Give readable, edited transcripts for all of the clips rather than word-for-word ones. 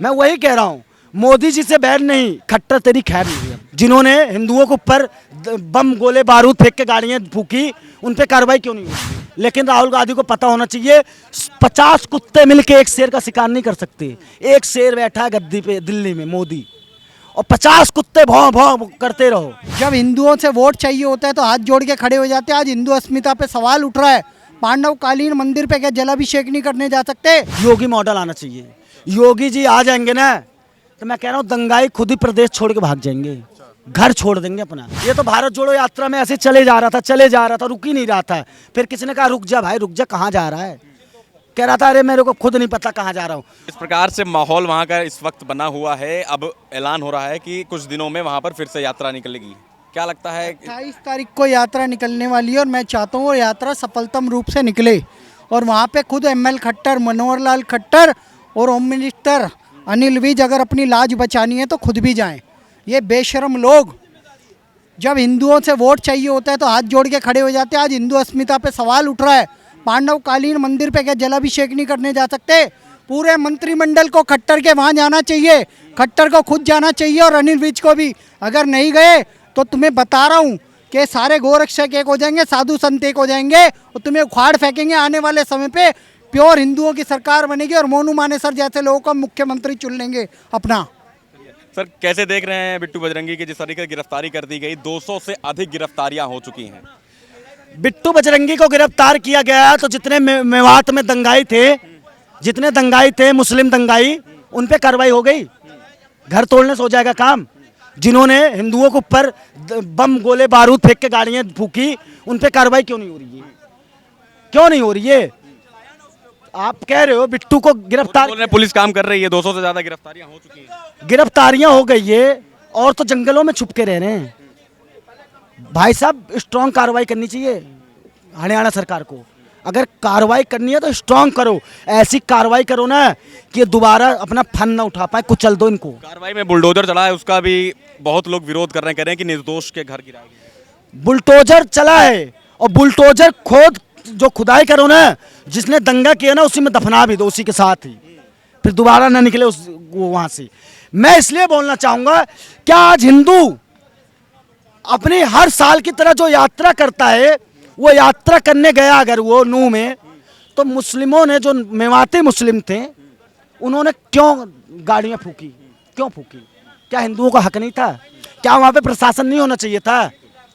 मैं वही कह रहा हूँ, मोदी जी से बैर नहीं, खट्टर तेरी खैर नहीं है। जिन्होंने हिंदुओं के ऊपर बम गोले बारूद फेंक के गाड़ियाँ फूकी, उन पे कार्रवाई क्यों नहीं हुई? लेकिन राहुल गांधी को पता होना चाहिए 50 कुत्ते मिलके एक शेर का शिकार नहीं कर सकते। एक शेर बैठा है गद्दी पे दिल्ली में, मोदी, और 50 कुत्ते भौं भौं करते रहो। जब हिंदुओं से वोट चाहिए होता है तो हाथ जोड़ के खड़े हो जाते हैं। आज हिंदू अस्मिता पे सवाल उठ रहा है। पांडवकालीन मंदिर पे क्या जलाभिषेक नहीं करने जा सकते? योगी मॉडल आना चाहिए। योगी जी आ जाएंगे ना तो मैं कह रहा हूँ दंगाई खुद ही प्रदेश छोड़ के भाग जाएंगे, घर छोड़ देंगे अपना। ये तो भारत जोड़ो यात्रा में ऐसे चले जा रहा था, रुक ही नहीं रहा था। फिर किसी ने कहा रुक जा भाई, रुक जा, कहाँ जा रहा है? कह रहा था अरे मेरे को खुद नहीं पता कहाँ जा रहा हूँ। इस प्रकार से माहौल वहाँ का इस वक्त बना हुआ है। अब ऐलान हो रहा है कि कुछ दिनों में वहाँ पर फिर से यात्रा निकलेगी। क्या लगता है? 28 तारीख को यात्रा निकलने वाली है और मैं चाहता हूँ वो यात्रा सफलतम रूप से निकले और वहाँ पे खुद ML खट्टर, मनोहर लाल खट्टर और होम मिनिस्टर अनिल विज अगर अपनी लाज बचानी है तो खुद भी जाएं। ये बेशरम लोग जब हिंदुओं से वोट चाहिए होता है तो हाथ जोड़ के खड़े हो जाते हैं। आज हिंदू अस्मिता पे सवाल उठ रहा है। पांडवकालीन मंदिर पे क्या जलाभिषेक नहीं करने जा सकते? पूरे मंत्रिमंडल को खट्टर के वहाँ जाना चाहिए, खट्टर को खुद जाना चाहिए और अनिल विज को भी। अगर नहीं गए तो तुम्हें बता रहा हूँ कि सारे गोरक्षक एक हो जाएंगे, साधु संत एक हो जाएंगे और तुम्हें उखाड़ फेंकेंगे। आने वाले समय पे प्योर हिंदुओं की सरकार बनेगी और मोनू मानेसर जैसे लोगों को मुख्यमंत्री चुन लेंगे अपना। सर कैसे देख रहे हैं बिट्टू बजरंगी की जिस तरीके से गिरफ्तारी कर दी गई? 200 से अधिक गिरफ्तारियां हो चुकी हैं। बिट्टू बजरंगी को गिरफ्तार किया गया तो जितने मेवात में दंगाई थे, जितने दंगाई थे मुस्लिम दंगाई, उन पे कार्रवाई हो गई। घर तोड़ने से हो जाएगा काम? जिन्होंने हिंदुओं के ऊपर बम गोले बारूद फेंक के गाड़ियां फूकी, उन पे कार्रवाई क्यों नहीं हो रही है? क्यों नहीं हो रही है? आप कह रहे हो बिट्टू को गिरफ्तार, बोल रहे हैं पुलिस काम कर रही है, 200 से ज्यादा गिरफ्तारियां हो चुकी हैं। गिरफ्तारियां हो गई है और तो जंगलों में छुप के रह रहे हैं। भाई साहब स्ट्रांग कार्रवाई करनी चाहिए हरियाणा सरकार को। अगर कार्रवाई करनी है तो स्ट्रांग करो, ऐसी कार्रवाई करो ना कि दोबारा अपना फन ना उठा पाए, कुचल दो इनको। कार्रवाई में बुलडोजर चला है, उसका भी बहुत लोग विरोध कर रहे हैं, कह रहे हैं कि निर्दोष के घर गिराए गए। बुलडोजर चला है और बुलडोजर खोद जो खुदाई करो ना, जिसने दंगा किया ना उसी में दफना भी दो, उसी के साथ ही, फिर दोबारा ना निकले उस वहां से। मैं इसलिए बोलना चाहूंगा क्या आज हिंदू अपनी हर साल की तरह जो यात्रा करता है, वो यात्रा करने गया अगर वो नूह में, तो मुस्लिमों ने जो मेवाती मुस्लिम थे उन्होंने क्यों गाड़ियां फूकी? क्यों फूकी? क्या हिंदुओं का हक नहीं था? क्या वहां पे प्रशासन नहीं होना चाहिए था?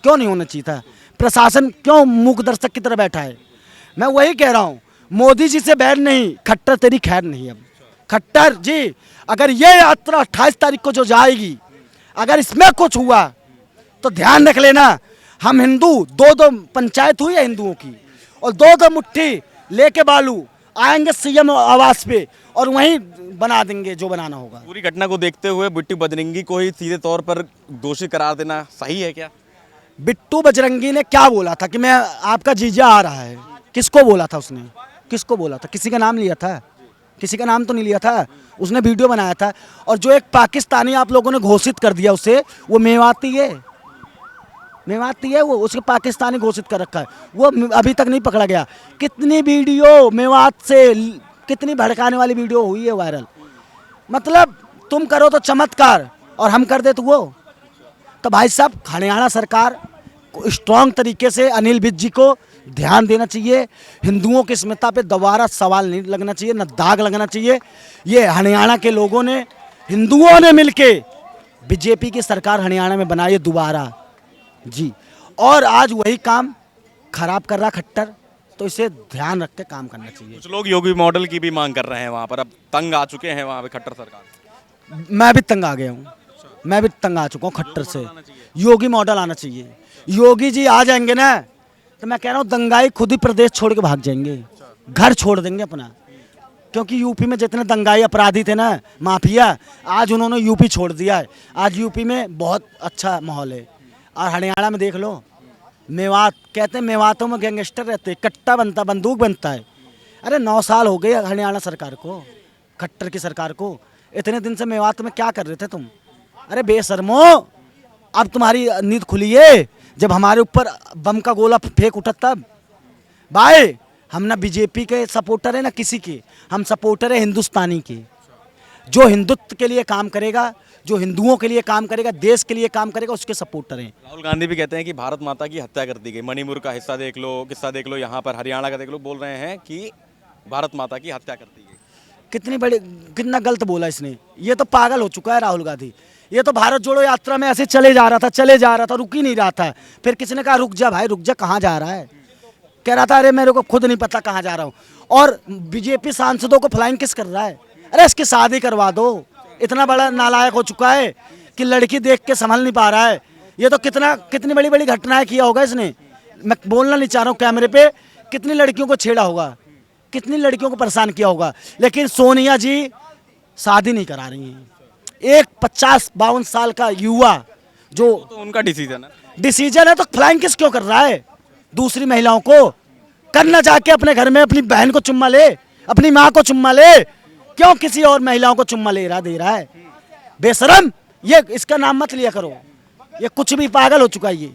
क्यों नहीं होना चाहिए था? प्रशासन क्यों मूक दर्शक की तरह बैठा है? मैं वही कह रहा हूँ, मोदी जी से बैर नहीं, खट्टर तेरी खैर नहीं। अब खट्टर जी अगर ये यात्रा 28 तारीख को जो जाएगी, अगर इसमें कुछ हुआ तो ध्यान रख लेना, हम हिंदू, दो पंचायत हुई है हिंदुओं की, और दो मुट्ठी लेके बालू आएंगे CM आवास पे और वहीं बना देंगे जो बनाना होगा। पूरी घटना को देखते हुए बिट्टू बजरंगी को ही सीधे तौर पर दोषी करार देना सही है क्या? बिट्टू बजरंगी ने क्या बोला था कि मैं आपका जीजा आ रहा है? किसको बोला था उसने? किसको बोला था? किसी का नाम लिया था? किसी का नाम तो नहीं लिया था। उसने वीडियो बनाया था। और जो एक पाकिस्तानी आप लोगों ने घोषित कर दिया उसे, वो मेवाती है, मेवाती है वो, उसके पाकिस्तानी घोषित कर रखा है, वो अभी तक नहीं पकड़ा गया। कितनी वीडियो मेवात से, कितनी भड़काने वाली वीडियो हुई है वायरल। मतलब तुम करो तो चमत्कार और हम कर दे तो वो। तो भाई साहब हरियाणा सरकार को स्ट्रांग तरीके से अनिल विज जी को ध्यान देना चाहिए। हिंदुओं की अस्मिता पे दोबारा सवाल नहीं लगना चाहिए, न दाग लगना चाहिए। ये हरियाणा के लोगों ने, हिंदुओं ने मिलके बीजेपी की सरकार हरियाणा में बनाई है दोबारा जी, और आज वही काम खराब कर रहा खट्टर, तो इसे ध्यान रख के काम करना चाहिए। कुछ लोग योगी मॉडल की भी मांग कर रहे हैं वहाँ पर, अब तंग आ चुके हैं वहाँ पे खट्टर सरकार। मैं भी तंग आ गया हूँ, मैं भी तंग आ चुका हूँ खट्टर से। योगी मॉडल आना चाहिए। योगी जी आ जाएंगे ना तो मैं कह रहा हूँ दंगाई खुद ही प्रदेश छोड़ के भाग जाएंगे, घर छोड़ देंगे अपना। क्योंकि यूपी में जितने दंगाई अपराधी थे ना, माफिया, आज उन्होंने यूपी छोड़ दिया है। आज यूपी में बहुत अच्छा माहौल है। और हरियाणा में देख लो, मेवात, कहते हैं मेवातों में गैंगस्टर रहते, कट्टा बनता, बंदूक बनता है। अरे 9 साल हो गए हरियाणा सरकार को, खट्टर की सरकार को। इतने दिन से मेवात में क्या कर रहे थे तुम? अरे बेशर्मो, अब तुम्हारी नींद खुली है जब हमारे ऊपर बम का गोला फेंक उठा तब। भाई हम ना बीजेपी के सपोर्टर है ना किसी के, हम सपोर्टर है हिंदुस्तानी के। जो हिंदुत्व के लिए काम करेगा, जो हिंदुओं के लिए काम करेगा, देश के लिए काम करेगा, उसके सपोर्टर हैं। राहुल गांधी भी कहते हैं कि भारत माता की हत्या कर दी गई। मणिपुर का हिस्सा देख लो, किस्सा देख लो, यहाँ पर हरियाणा का देख लो, बोल रहे हैं कि भारत माता की हत्या कर दी गई। कितना गलत बोला इसने। ये तो पागल हो चुका है राहुल गांधी। ये तो भारत जोड़ो यात्रा में ऐसे चले जा रहा था, रुक ही नहीं रहा था। फिर किसी ने कहा रुक जा भाई, रुक जा, कहाँ जा रहा है? कह रहा था अरे मेरे को खुद नहीं पता कहाँ जा रहा हूँ। और बीजेपी सांसदों को फ्लाइंग किस कर रहा है? अरे इसकी शादी करवा दो। इतना बड़ा नालायक हो चुका है कि लड़की देख के संभल नहीं पा रहा है। ये तो कितनी बड़ी बड़ी घटनाएं किया होगा इसने। मैं बोलना नहीं चाह रहा हूँ कैमरे पे, कितनी लड़कियों को छेड़ा होगा, कितनी लड़कियों को परेशान किया होगा। लेकिन सोनिया जी शादी नहीं करा रही हैं। एक 50-52 साल का युवा जो तो उनका डिसीजन है तो फ्लाइंग किस क्यों कर रहा है? दूसरी महिलाओं को करना, जाके अपने घर में अपनी बहन को चुम्मा ले, अपनी माँ को चुम्मा ले, क्यों किसी और महिलाओं को चुम्मा दे रहा है? बेशरम। ये इसका नाम मत लिया करो, ये कुछ भी पागल हो चुका है ये।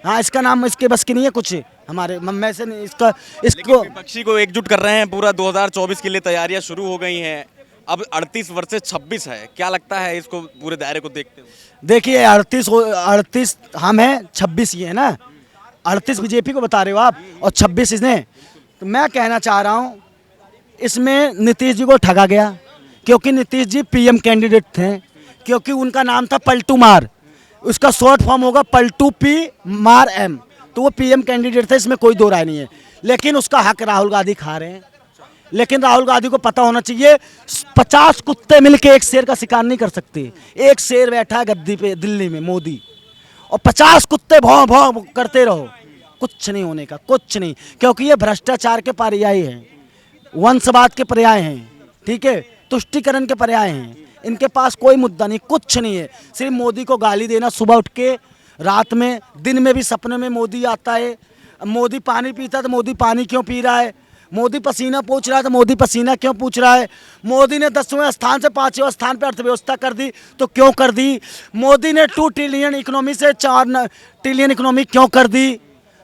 हाँ, इसका नाम इसके बस की नहीं है कुछ हमारे मैं से नहीं। इसको विपक्षी को एकजुट कर रहे हैं। पूरा 2024 के लिए तैयारियां शुरू हो गई हैं। अब 38 वर्ष से 26 है। क्या लगता है इसको पूरे दायरे को देखते हुए? देखिए 38 हम हैं, 26 ये है ना। 38 बीजेपी को बता रहे हो आप और 26 इसने। तो मैं कहना चाह रहा हूँ इसमें नीतीश जी को ठगा गया, क्योंकि नीतीश जी पीएम कैंडिडेट थे, क्योंकि उनका नाम था पलटू मार। उसका शॉर्ट फॉर्म होगा पलटू पी मार एम। तो वो पीएम कैंडिडेट थे, इसमें कोई दो राय नहीं है। लेकिन उसका हक राहुल गांधी खा रहे हैं। लेकिन राहुल गांधी को पता होना चाहिए 50 कुत्ते मिलके एक शेर का शिकार नहीं कर सकते। एक शेर बैठा है गद्दी पे दिल्ली में, मोदी, और 50 कुत्ते भौं भौं करते रहो, कुछ नहीं होने का, कुछ नहीं। क्योंकि ये भ्रष्टाचार के पर्याय हैं, वंशवाद के पर्याय हैं, ठीक है, तुष्टीकरण के पर्याय हैं। इनके पास कोई मुद्दा नहीं, कुछ नहीं है। सिर्फ मोदी को गाली देना, सुबह उठ के, रात में, दिन में भी सपने में मोदी आता है। मोदी पानी पीता तो मोदी पानी क्यों पी रहा है? मोदी पसीना पूछ रहा है तो मोदी पसीना क्यों पूछ रहा है? मोदी ने 10वें स्थान से 5वें स्थान पर अर्थव्यवस्था कर दी तो क्यों कर दी? मोदी ने 2 ट्रिलियन इकोनॉमी से 4 ट्रिलियन इकोनॉमी क्यों कर दी?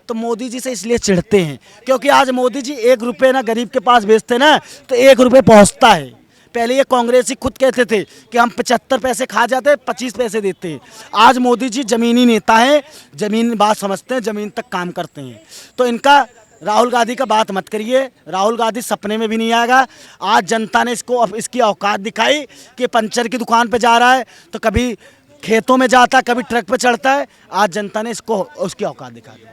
तो मोदी जी से इसलिए चिढ़ते हैं क्योंकि आज मोदी जी 1 रुपये ना गरीब के पास भेजते ना तो 1 रुपये पहुँचता है। पहले ये कांग्रेसी खुद कहते थे कि हम 75 पैसे खा जाते, 25 पैसे देते हैं। आज मोदी जी जमीनी नेता हैं, जमीन बात समझते हैं, जमीन तक काम करते हैं। तो इनका राहुल गांधी का बात मत करिए। राहुल गांधी सपने में भी नहीं आएगा। आज जनता ने इसकी औकात दिखाई कि पंचर की दुकान पे जा रहा है तो कभी खेतों में जाता है, कभी ट्रक पे चढ़ता है। आज जनता ने इसको उसकी औकात दिखा दी।